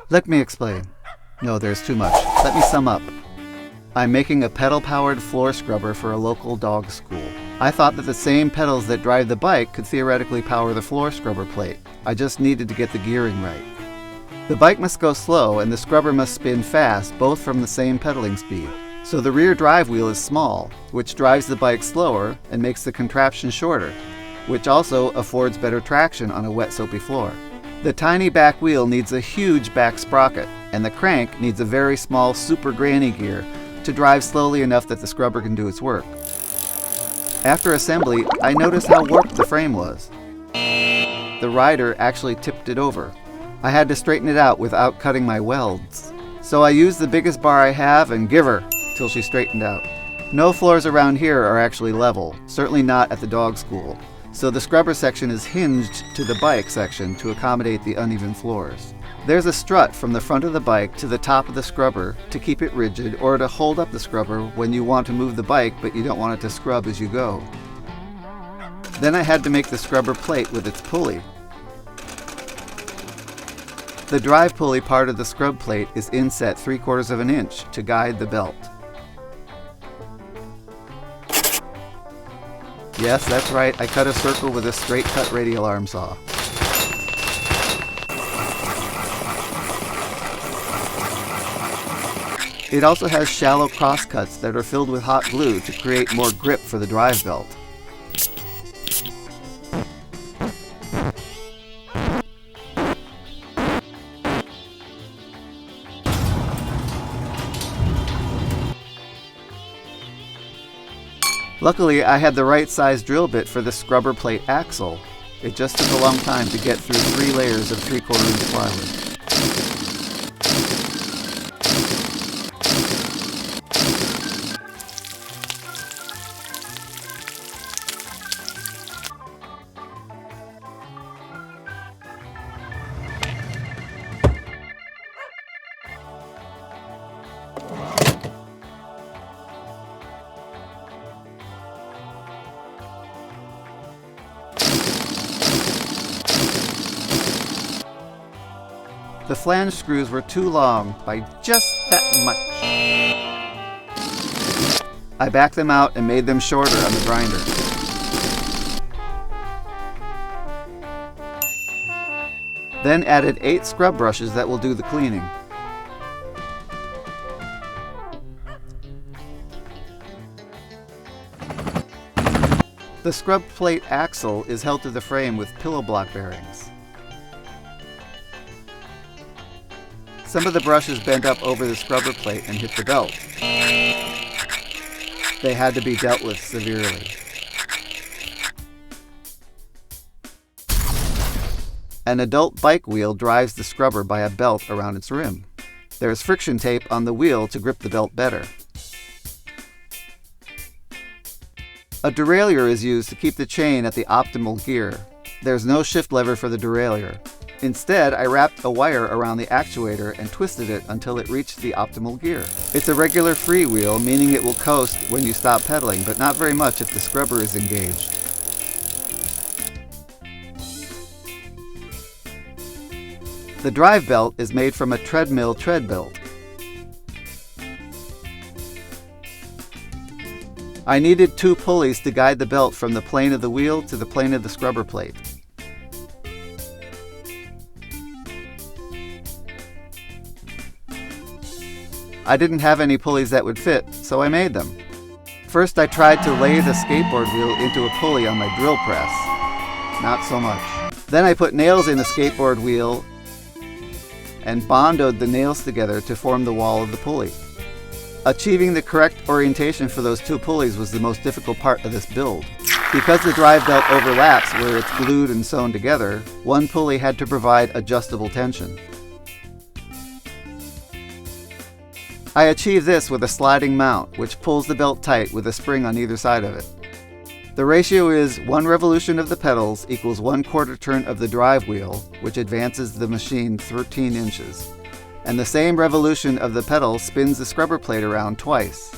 Let me explain. No, there's too much. Let me sum up. I'm making a pedal-powered floor scrubber for a local dog school. I thought that the same pedals that drive the bike could theoretically power the floor scrubber plate. I just needed to get the gearing right. The bike must go slow and the scrubber must spin fast, both from the same pedaling speed. So the rear drive wheel is small, which drives the bike slower and makes the contraption shorter, which also affords better traction on a wet, soapy floor. The tiny back wheel needs a huge back sprocket, and the crank needs a very small super granny gear to drive slowly enough that the scrubber can do its work. After assembly, I noticed how warped the frame was. The rider actually tipped it over. I had to straighten it out without cutting my welds. So I used the biggest bar I have and give her till she straightened out. No floors around here are actually level, certainly not at the dog school, so the scrubber section is hinged to the bike section to accommodate the uneven floors. There's a strut from the front of the bike to the top of the scrubber to keep it rigid or to hold up the scrubber when you want to move the bike but you don't want it to scrub as you go. Then I had to make the scrubber plate with its pulley. The drive pulley part of the scrub plate is inset 3/4 of an inch to guide the belt. Yes, that's right, I cut a circle with a straight cut radial arm saw. It also has shallow cross cuts that are filled with hot glue to create more grip for the drive belt. Luckily, I had the right size drill bit for the scrubber plate axle. It just took a long time to get through 3 layers of 3/4 inch plywood. The flange screws were too long by just that much. I backed them out and made them shorter on the grinder. Then added 8 scrub brushes that will do the cleaning. The scrub plate axle is held to the frame with pillow block bearings. Some of the brushes bent up over the scrubber plate and hit the belt. They had to be dealt with severely. An adult bike wheel drives the scrubber by a belt around its rim. There is friction tape on the wheel to grip the belt better. A derailleur is used to keep the chain at the optimal gear. There's no shift lever for the derailleur. Instead, I wrapped a wire around the actuator and twisted it until it reached the optimal gear. It's a regular freewheel, meaning it will coast when you stop pedaling, but not very much if the scrubber is engaged. The drive belt is made from a treadmill tread belt. I needed 2 pulleys to guide the belt from the plane of the wheel to the plane of the scrubber plate. I didn't have any pulleys that would fit, so I made them. First, I tried to lay the skateboard wheel into a pulley on my drill press. Not so much. Then I put nails in the skateboard wheel and bondoed the nails together to form the wall of the pulley. Achieving the correct orientation for those 2 pulleys was the most difficult part of this build. Because the drive belt overlaps where it's glued and sewn together, one pulley had to provide adjustable tension. I achieved this with a sliding mount, which pulls the belt tight with a spring on either side of it. The ratio is 1 revolution of the pedals equals 1/4 turn of the drive wheel, which advances the machine 13 inches. And the same revolution of the pedal spins the scrubber plate around twice.